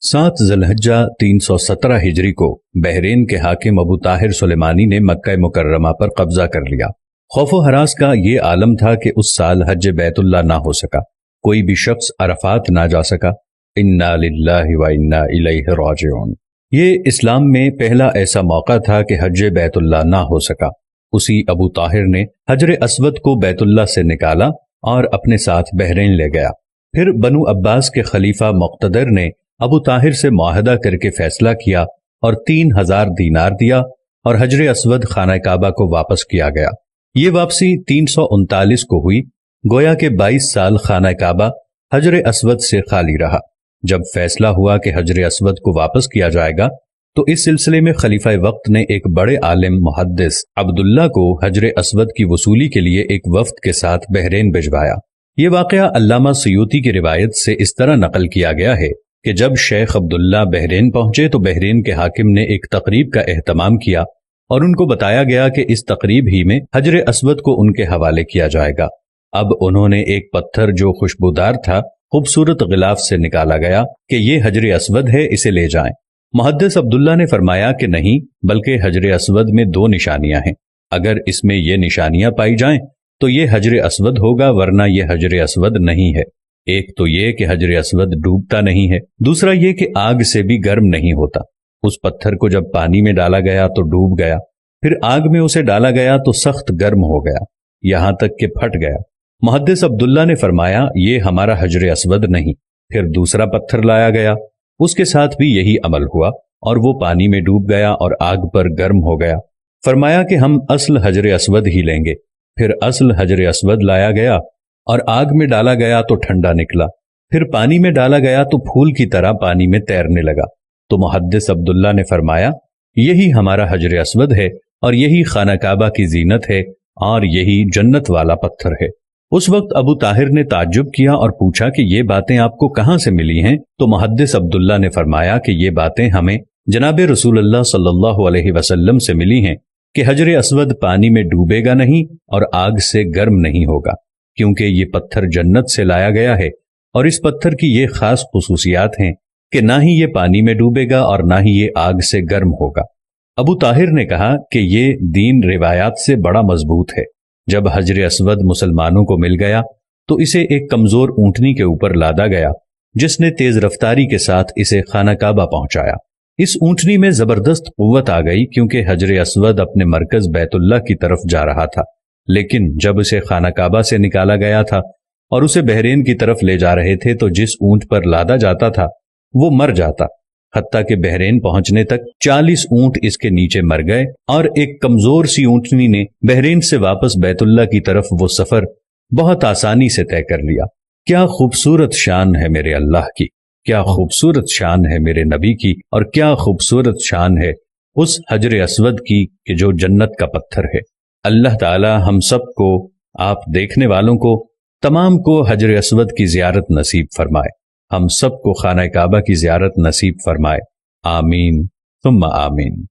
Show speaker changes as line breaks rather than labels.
7 ذی الحجہ 317 ہجری کو بحرین کے حاکم ابو طاہر سلیمانی نے مکہ مکرمہ پر قبضہ کر لیا۔ خوف و ہراس کا یہ عالم تھا کہ اس سال حج بیت اللہ نہ ہو سکا، کوئی بھی شخص عرفات نہ جا سکا۔ انا للہ و انا الیہ راجعون۔ یہ اسلام میں پہلا ایسا موقع تھا کہ حج بیت اللہ نہ ہو سکا۔ اسی ابو طاہر نے حجر اسود کو بیت اللہ سے نکالا اور اپنے ساتھ بحرین لے گیا۔ پھر بنو عباس کے خلیفہ مقتدر نے ابو طاہر سے معاہدہ کر کے فیصلہ کیا اور 3000 دینار دیا اور حجر اسود خانہ کعبہ کو واپس کیا گیا۔ یہ واپسی 339 کو ہوئی، گویا کہ 22 سال خانہ کعبہ حجر اسود سے خالی رہا۔ جب فیصلہ ہوا کہ حجر اسود کو واپس کیا جائے گا تو اس سلسلے میں خلیفہ وقت نے ایک بڑے عالم محدث عبداللہ کو حجر اسود کی وصولی کے لیے ایک وفد کے ساتھ بحرین بھجوایا۔ یہ واقعہ علامہ سیوطی کی روایت سے اس طرح نقل کیا گیا ہے کہ جب شیخ عبداللہ بحرین پہنچے تو بحرین کے حاکم نے ایک تقریب کا اہتمام کیا اور ان کو بتایا گیا کہ اس تقریب ہی میں حجر اسود کو ان کے حوالے کیا جائے گا۔ اب انہوں نے ایک پتھر جو خوشبودار تھا خوبصورت غلاف سے نکالا گیا کہ یہ حجر اسود ہے، اسے لے جائیں۔ محدث عبداللہ نے فرمایا کہ نہیں، بلکہ حجر اسود میں 2 نشانیاں ہیں، اگر اس میں یہ نشانیاں پائی جائیں تو یہ حجر اسود ہوگا، ورنہ یہ حجر اسود نہیں ہے۔ ایک تو یہ کہ حجر اسود ڈوبتا نہیں ہے، دوسرا یہ کہ آگ سے بھی گرم نہیں ہوتا۔ اس پتھر کو جب پانی میں ڈالا گیا تو ڈوب گیا، پھر آگ میں اسے ڈالا گیا تو سخت گرم ہو گیا، یہاں تک کہ پھٹ گیا۔ محدث عبداللہ نے فرمایا یہ ہمارا حجر اسود نہیں۔ پھر دوسرا پتھر لایا گیا، اس کے ساتھ بھی یہی عمل ہوا اور وہ پانی میں ڈوب گیا اور آگ پر گرم ہو گیا۔ فرمایا کہ ہم اصل حجر اسود ہی لیں گے۔ پھر اصل حجر اسود لایا گیا اور آگ میں ڈالا گیا تو ٹھنڈا نکلا، پھر پانی میں ڈالا گیا تو پھول کی طرح پانی میں تیرنے لگا۔ تو محدث عبداللہ نے فرمایا یہی ہمارا حجر اسود ہے اور یہی خانہ کعبہ کی زینت ہے اور یہی جنت والا پتھر ہے۔ اس وقت ابو طاہر نے تعجب کیا اور پوچھا کہ یہ باتیں آپ کو کہاں سے ملی ہیں؟ تو محدث عبداللہ نے فرمایا کہ یہ باتیں ہمیں جناب رسول اللہ صلی اللہ علیہ وسلم سے ملی ہیں کہ حجر اسود پانی میں ڈوبے گا نہیں اور آگ سے گرم نہیں ہوگا، کیونکہ یہ پتھر جنت سے لایا گیا ہے اور اس پتھر کی یہ خاص خصوصیات ہیں کہ نہ ہی یہ پانی میں ڈوبے گا اور نہ ہی یہ آگ سے گرم ہوگا۔ ابو طاہر نے کہا کہ یہ دین روایات سے بڑا مضبوط ہے۔ جب حجر اسود مسلمانوں کو مل گیا تو اسے ایک کمزور اونٹنی کے اوپر لادا گیا، جس نے تیز رفتاری کے ساتھ اسے خانہ کعبہ پہنچایا۔ اس اونٹنی میں زبردست قوت آ گئی کیونکہ حجر اسود اپنے مرکز بیت اللہ کی طرف جا رہا تھا، لیکن جب اسے خانہ کعبہ سے نکالا گیا تھا اور اسے بحرین کی طرف لے جا رہے تھے تو جس اونٹ پر لادا جاتا تھا وہ مر جاتا، حتیٰ کہ بحرین پہنچنے تک 40 اونٹ اس کے نیچے مر گئے اور ایک کمزور سی اونٹنی نے بحرین سے واپس بیت اللہ کی طرف وہ سفر بہت آسانی سے طے کر لیا۔ کیا خوبصورت شان ہے میرے اللہ کی، کیا خوبصورت شان ہے میرے نبی کی، اور کیا خوبصورت شان ہے اس حجر اسود کی کہ جو جنت کا پتھر ہے۔ اللہ تعالی ہم سب کو، آپ دیکھنے والوں کو، تمام کو حجر اسود کی زیارت نصیب فرمائے، ہم سب کو خانہ کعبہ کی زیارت نصیب فرمائے، آمین ثم آمین۔